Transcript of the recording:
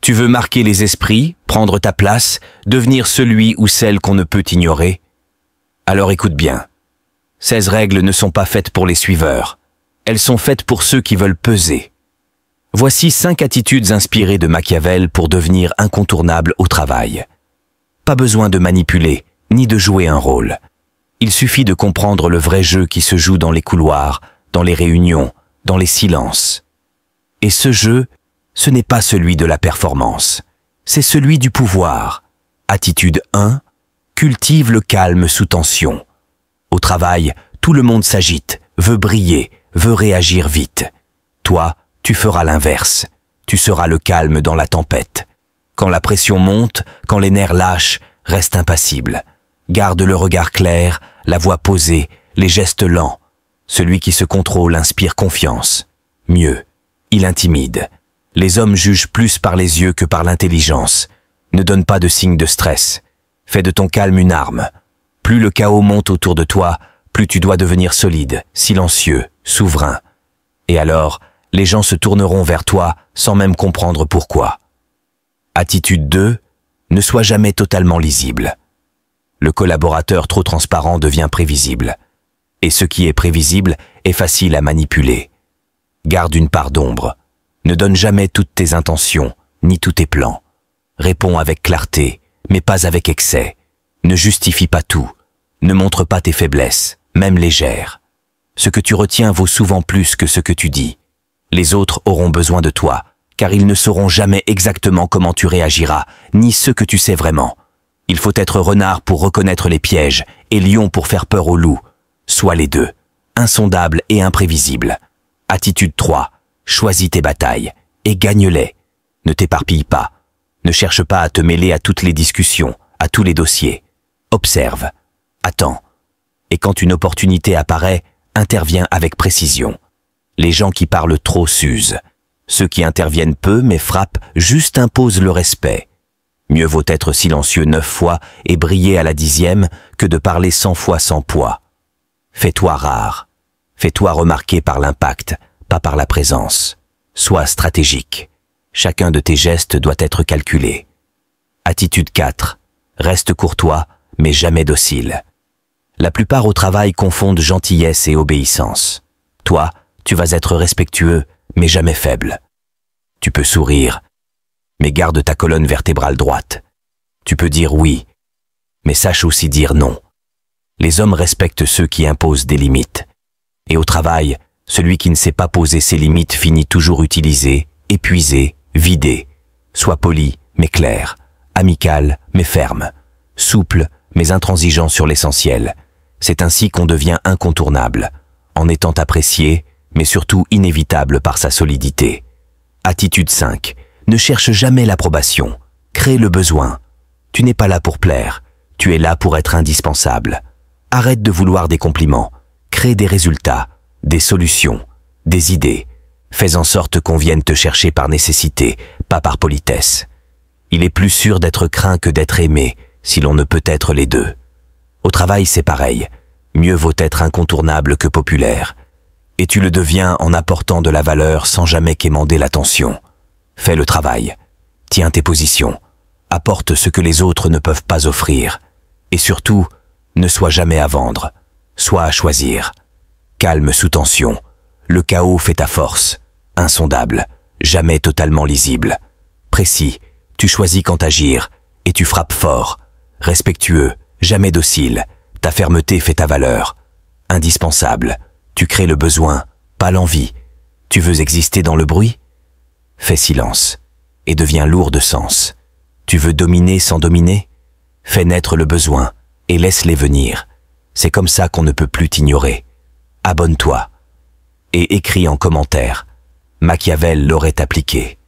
Tu veux marquer les esprits, prendre ta place, devenir celui ou celle qu'on ne peut ignorer? Alors écoute bien. 16 règles ne sont pas faites pour les suiveurs. Elles sont faites pour ceux qui veulent peser. Voici 5 attitudes inspirées de Machiavel pour devenir incontournable au travail. Pas besoin de manipuler, ni de jouer un rôle. Il suffit de comprendre le vrai jeu qui se joue dans les couloirs, dans les réunions, dans les silences. Et ce jeu, ce n'est pas celui de la performance, c'est celui du pouvoir. Attitude 1, cultive le calme sous tension. Au travail, tout le monde s'agite, veut briller, veut réagir vite. Toi, tu feras l'inverse. Tu seras le calme dans la tempête. Quand la pression monte, quand les nerfs lâchent, reste impassible. Garde le regard clair, la voix posée, les gestes lents. Celui qui se contrôle inspire confiance. Mieux, il intimide. Les hommes jugent plus par les yeux que par l'intelligence. Ne donne pas de signe de stress. Fais de ton calme une arme. Plus le chaos monte autour de toi, plus tu dois devenir solide, silencieux, souverain. Et alors, les gens se tourneront vers toi sans même comprendre pourquoi. Attitude 2, ne sois jamais totalement lisible. Le collaborateur trop transparent devient prévisible. Et ce qui est prévisible est facile à manipuler. Garde une part d'ombre. Ne donne jamais toutes tes intentions, ni tous tes plans. Réponds avec clarté, mais pas avec excès. Ne justifie pas tout. Ne montre pas tes faiblesses, même légères. Ce que tu retiens vaut souvent plus que ce que tu dis. Les autres auront besoin de toi, car ils ne sauront jamais exactement comment tu réagiras, ni ce que tu sais vraiment. Il faut être renard pour reconnaître les pièges, et lion pour faire peur au loup. Sois les deux, insondable et imprévisible. Attitude 3, choisis tes batailles, et gagne-les. Ne t'éparpille pas. Ne cherche pas à te mêler à toutes les discussions, à tous les dossiers. Observe, attends. Et quand une opportunité apparaît, interviens avec précision. Les gens qui parlent trop s'usent. Ceux qui interviennent peu mais frappent juste imposent le respect. Mieux vaut être silencieux 9 fois et briller à la 10e que de parler 100 fois sans poids. Fais-toi rare. Fais-toi remarquer par l'impact, pas par la présence. Sois stratégique. Chacun de tes gestes doit être calculé. Attitude 4. Reste courtois, mais jamais docile. La plupart au travail confondent gentillesse et obéissance. Toi, tu vas être respectueux, mais jamais faible. Tu peux sourire, mais garde ta colonne vertébrale droite. Tu peux dire oui, mais sache aussi dire non. Les hommes respectent ceux qui imposent des limites. Et au travail, celui qui ne sait pas poser ses limites finit toujours utilisé, épuisé, vidé. Sois poli, mais clair. Amical, mais ferme. Souple, mais intransigeant sur l'essentiel. C'est ainsi qu'on devient incontournable, en étant apprécié, mais surtout inévitable par sa solidité. Attitude 5. Ne cherche jamais l'approbation. Crée le besoin. Tu n'es pas là pour plaire. Tu es là pour être indispensable. Arrête de vouloir des compliments. Crée des résultats, des solutions, des idées. Fais en sorte qu'on vienne te chercher par nécessité, pas par politesse. Il est plus sûr d'être craint que d'être aimé, si l'on ne peut être les deux. Au travail, c'est pareil. Mieux vaut être incontournable que populaire. Et tu le deviens en apportant de la valeur sans jamais quémander l'attention. Fais le travail. Tiens tes positions. Apporte ce que les autres ne peuvent pas offrir. Et surtout, ne sois jamais à vendre. Sois à choisir. Calme sous tension. Le chaos fait ta force. Insondable. Jamais totalement lisible. Précis. Tu choisis quand agir. Et tu frappes fort. Respectueux. Jamais docile. Ta fermeté fait ta valeur. Indispensable. Tu crées le besoin, pas l'envie. Tu veux exister dans le bruit? Fais silence. Et deviens lourd de sens. Tu veux dominer sans dominer? Fais naître le besoin et laisse-les venir. C'est comme ça qu'on ne peut plus t'ignorer. Abonne-toi. Et écris en commentaire. Machiavel l'aurait appliqué.